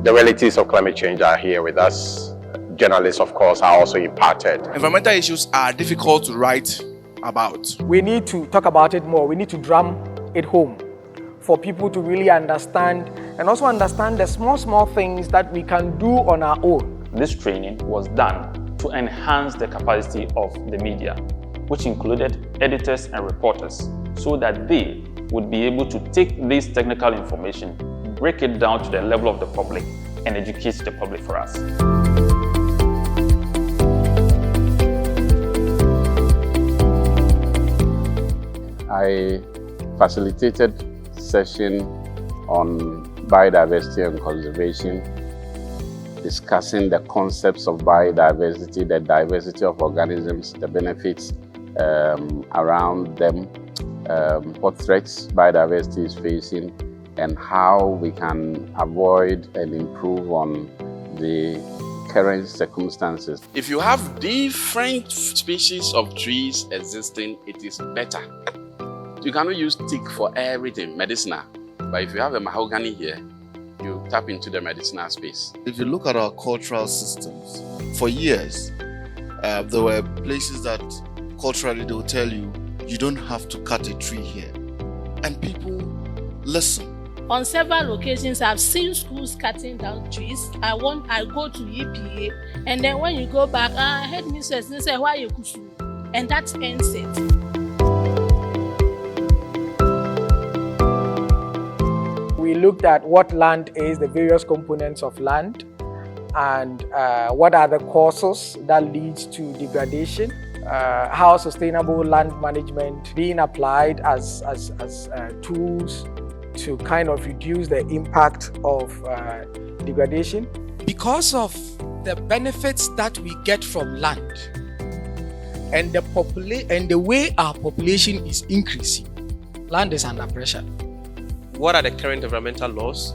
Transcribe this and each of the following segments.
The realities of climate change are here with us. Journalists, of course, are also impacted. Environmental issues are difficult to write about. We need to talk about it more. We need to drum it home for people to really understand, and also understand the small things that we can do on our own. This training was done to enhance the capacity of the media, which included editors and reporters, so that they would be able to take this technical information, break it down to the level of the public, and educate the public for us. I facilitated a session on biodiversity and conservation, discussing the concepts of biodiversity, the diversity of organisms, the benefits around them, what threats biodiversity is facing, and how we can avoid and improve on the current circumstances. If you have different species of trees existing, it is better. You cannot use teak for everything, medicinal. But if you have a mahogany here, you tap into the medicinal space. If you look at our cultural systems, for years, there were places that culturally they will tell you, you don't have to cut a tree here. And people listen. On several occasions, I've seen schools cutting down trees. I go to EPA, and then when you go back, headmistress, they say, why you kushu? And that ends it. We looked at what land is, the various components of land, and what are the causes that leads to degradation, how sustainable land management being applied as tools to kind of reduce the impact of degradation. Because of the benefits that we get from land and the way our population is increasing, land is under pressure. What are the current environmental laws,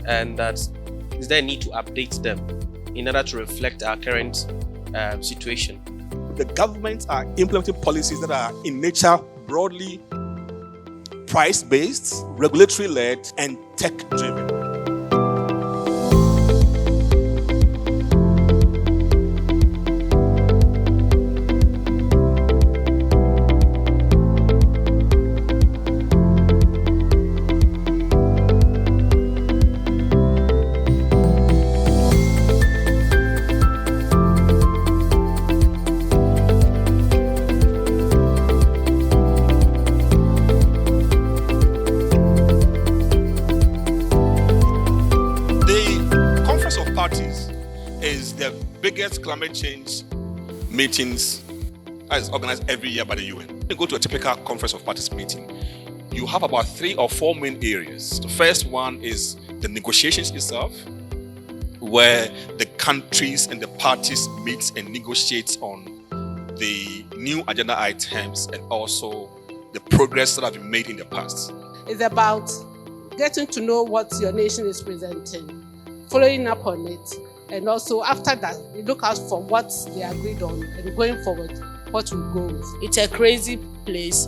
and is there a need to update them in order to reflect our current situation? The governments are implementing policies that are in nature broadly price-based, regulatory-led, and tech-driven. Is the biggest climate change meetings that is organized every year by the UN. When you go to a typical Conference of Parties meeting, you have about 3 or 4 main areas. The first one is the negotiations itself, where the countries and the parties meet and negotiate on the new agenda items and also the progress that have been made in the past. It's about getting to know what your nation is presenting, following up on it, and also after that, we look out for what they agreed on, and going forward, what will go with. It's a crazy place,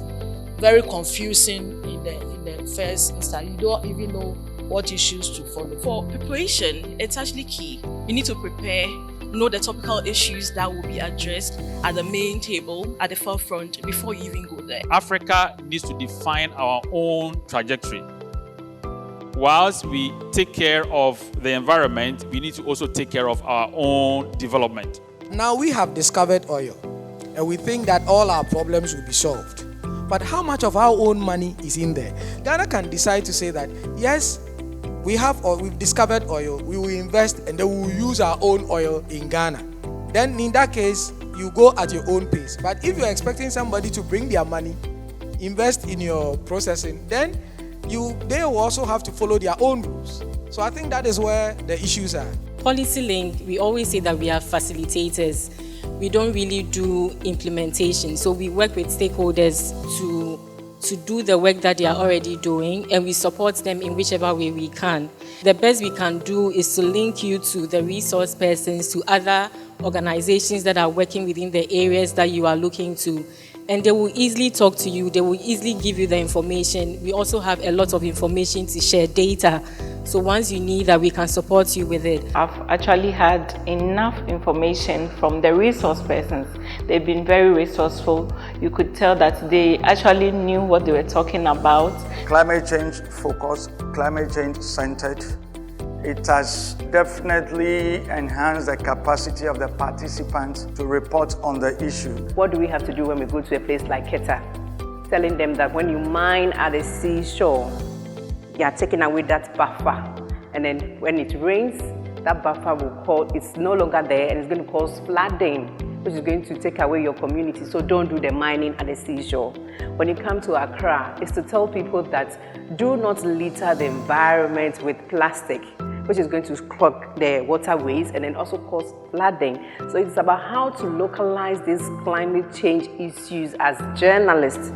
very confusing in the first instance. You don't even know what issues to follow. For preparation, it's actually key. You need to prepare, know the topical issues that will be addressed at the main table, at the forefront, before you even go there. Africa needs to define our own trajectory. Whilst we take care of the environment, we need to also take care of our own development. Now we have discovered oil, and we think that all our problems will be solved. But how much of our own money is in there? Ghana can decide to say that, yes, we've discovered oil, we will invest, and then we will use our own oil in Ghana. Then in that case, you go at your own pace. But if you're expecting somebody to bring their money, invest in your processing, then they will also have to follow their own rules. So I think that is where the issues are. PolicyLINK, we always say that we are facilitators. We don't really do implementation. So we work with stakeholders to do the work that they are already doing, and we support them in whichever way we can. The best we can do is to link you to the resource persons, to other organizations that are working within the areas that you are looking to. And they will easily talk to you, they will easily give you the information. We also have a lot of information to share, data, So once you need that, we can support you with it. I've actually had enough information from the resource persons. They've been very resourceful. You could tell that they actually knew what they were talking about. Climate change focused, climate change centered. It has definitely enhanced the capacity of the participants to report on the issue. What do we have to do when we go to a place like Keta? Telling them that when you mine at the seashore, you are taking away that buffer. And then when it rains, that buffer it's no longer there and it's going to cause flooding, which is going to take away your community. So don't do the mining at the seashore. When you come to Accra, it's to tell people that do not litter the environment with plastic, which is going to clog the waterways and then also cause flooding. So it's about how to localize these climate change issues as journalists.